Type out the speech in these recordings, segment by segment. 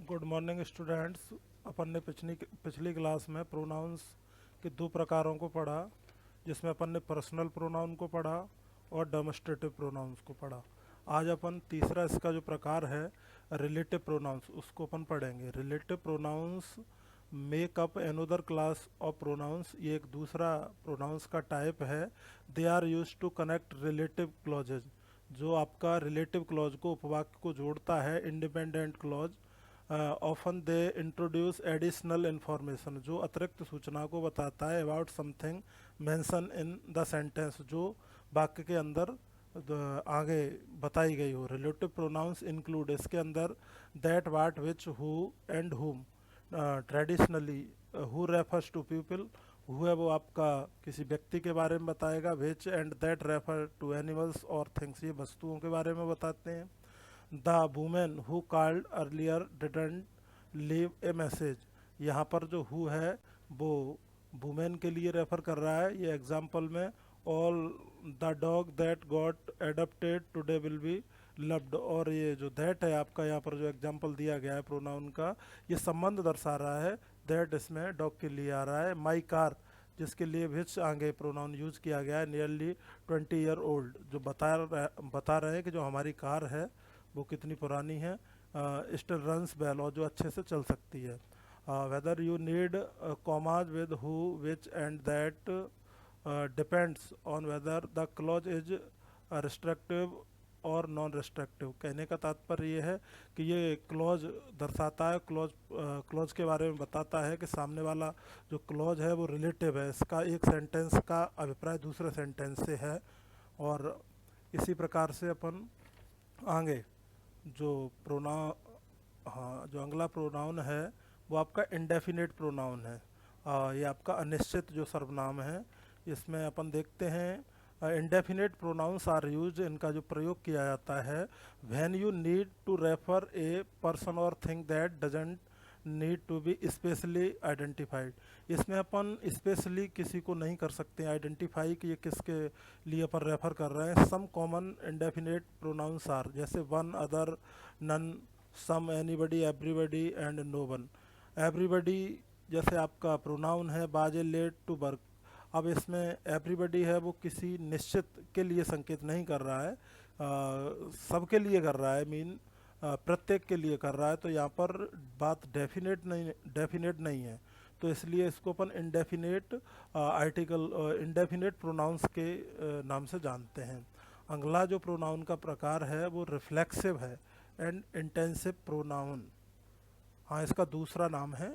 Good morning students. अपन ने पिछली class में प्रोनाउंस के दो प्रकारों को पढ़ा, जिसमें अपन ने पर्सनल प्रोनाउन को पढ़ा और डेमोस्ट्रेटिव प्रोनाउंस को पढ़ा। आज अपन तीसरा इसका जो प्रकार है रिलेटिव प्रोनाउंस, उसको अपन पढ़ेंगे। Relative pronouns make up another class of pronouns, ये एक दूसरा प्रोनाउंस का टाइप है। They are use to connect relative clauses, जो आपका रिलेटिव क्लॉज को, उपवाक्य को जोड़ता है। Independent clause often they introduce additional information, जो अतिरिक्त सूचना को बताता है। About something mention in the sentence, जो वाक्य के अंदर आगे बताई गई हो। रिलेटिव प्रोनाउंस इंक्लूड, इसके अंदर that, what, which, who and whom. Traditionally who refers to people, who है वो आपका किसी व्यक्ति के बारे में बताएगा। Which and that refer to animals और थिंग्स, ये वस्तुओं के बारे में बताते हैं। The women who called earlier didn't leave a message, यहाँ पर जो हु है वो वुमेन के लिए रेफर कर रहा है। ये एग्जाम्पल में all the dog that got adapted today will be loved, और ये जो दैट है आपका, यहाँ पर जो एग्जाम्पल दिया गया है प्रोनाउन का, ये संबंध दर्शा रहा है। दैट इसमें डॉग के लिए आ रहा है। माई कार, जिसके लिए विच आगे प्रोनाउन यूज किया गया है। नियरली 20 ईयर ओल्ड, जो बता रहे हैं कि जो हमारी कार है वो कितनी पुरानी है। स्टिल रन्स वेल, और जो अच्छे से चल सकती है। Whether you need commas with who, which and that depends on whether the clause is restrictive और नॉन रिस्ट्रिक्टिव। कहने का तात्पर्य ये है कि ये क्लॉज दर्शाता है, क्लॉज के बारे में बताता है कि सामने वाला जो क्लॉज है वो रिलेटिव है, इसका एक सेंटेंस का अभिप्राय दूसरे सेंटेंस से है। और इसी प्रकार से अपन आगे जो प्रोना हाँ, जो अगला प्रोनाउन है वो आपका इंडेफिनिट प्रोनाउन है। ये आपका अनिश्चित जो सर्वनाम है, इसमें अपन देखते हैं इंडेफिनिट प्रोनाउंस आर यूज, इनका जो प्रयोग किया जाता है when you need to refer a person और thing that doesn't need to be specially identified. इसमें अपन स्पेशली किसी को नहीं कर सकते आइडेंटिफाई कि ये किसके लिए अपन रेफर कर रहे हैं। Some common indefinite pronouns are, जैसे one, other, none, some, anybody, everybody and no one. Everybody जैसे आपका प्रोनाउन है बाजे लेट टू वर्क। अब इसमें एवरीबडी है वो किसी निश्चित के लिए संकेत नहीं कर रहा है, सबके लिए कर रहा है, मीन प्रत्येक के लिए कर रहा है। तो यहाँ पर बात डेफिनेट नहीं है, तो इसलिए इसको अपन इंडेफिनेट आर्टिकल, इंडेफिनेट प्रोनाउंस के नाम से जानते हैं। अगला जो प्रोनाउन का प्रकार है वो रिफ्लेक्सिव है एंड इंटेंसिव प्रोनाउन। हाँ, इसका दूसरा नाम है।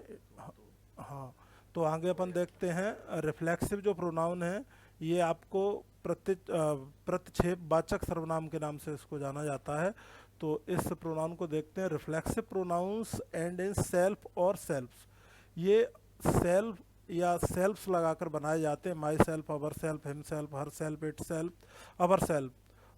हाँ, तो आगे अपन देखते हैं रिफ्लेक्सिव जो प्रोनाउन है, ये आपको प्रतिक्षेपवाचक सर्वनाम के नाम से इसको जाना जाता है। तो इस प्रोनाउन को देखते हैं। Reflexive pronouns and in self और सेल्फ्स, ये सेल्फ या सेल्फ्स लगाकर बनाए जाते हैं। My self, our self, him self, her self, it self, our self,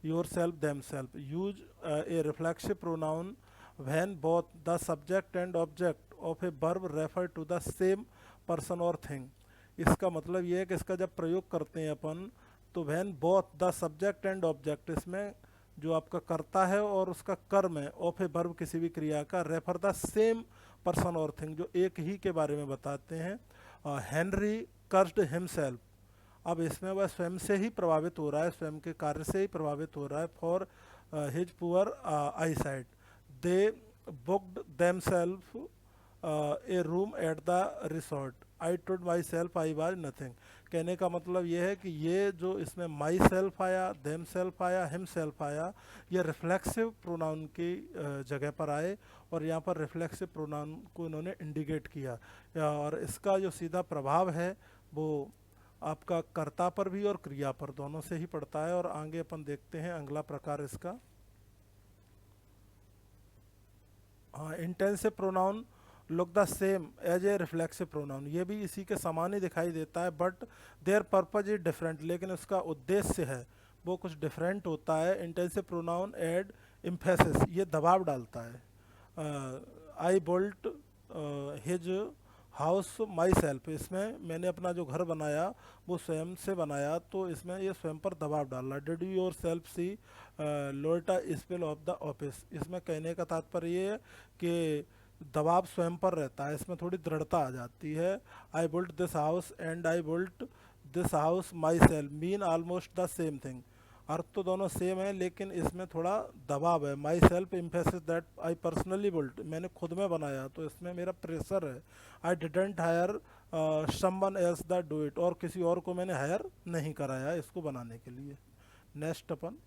your self, them self. Use A reflexive pronoun when both the subject and object of a verb refer to the same person or thing। इसका मतलब ये है कि इसका जब प्रयोग करते हैं अपन, तो when both the subject and object, इसमें जो आपका कर्ता है और उसका कर्म है ऑफ ए वर्ब, किसी भी क्रिया का, रेफर द सेम पर्सन और थिंग, जो एक ही के बारे में बताते हैं। हेनरी कर्स्ड हिमसेल्फ, अब इसमें वह स्वयं से ही प्रभावित हो रहा है, स्वयं के कार्य से ही प्रभावित हो रहा है। For his poor I site, they booked themselves A room at the resort, I told my self I was nothing. कहने का मतलब ये है कि ये जो इसमें माई सेल्फ आया, देम सेल्फ आया, हिम सेल्फ आया, ये रिफ्लेक्सिव प्रोनाउन की जगह पर आए, और यहाँ पर रिफ्लेक्सिव प्रोनाउन को इन्होंने इंडिकेट किया। और इसका जो सीधा प्रभाव है वो आपका कर्ता पर भी और क्रिया पर, दोनों से ही पड़ता है। और आगे अपन देखते हैं अगला प्रकार इसका। हाँ, intensive pronoun look the same as a reflexive pronoun, ये भी इसी के समान ही दिखाई देता है, but their purpose is different, लेकिन उसका उद्देश्य है वो कुछ डिफरेंट होता है। इंटेंसिव प्रोनाउन एड इम्फेसिस, ये दबाव डालता है। I built his house myself, इसमें मैंने अपना जो घर बनाया वो स्वयं से बनाया, तो इसमें ये स्वयं पर दबाव डाला। डिड यू योर सेल्फ सी लोटा स्पेल ऑफ द ऑफिस, इसमें कहने का तात्पर्य ये है कि दबाव स्वयं पर रहता है, इसमें थोड़ी दृढ़ता आ जाती है। I built this house and I built this house myself mean almost the same thing. अर्थ तो दोनों सेम है लेकिन इसमें थोड़ा दबाव है। Myself emphasis that I personally built, मैंने खुद में बनाया तो इसमें मेरा प्रेशर है। I didn't hire someone else that do it, और किसी और को मैंने हायर नहीं कराया इसको बनाने के लिए। नेक्स्ट अपन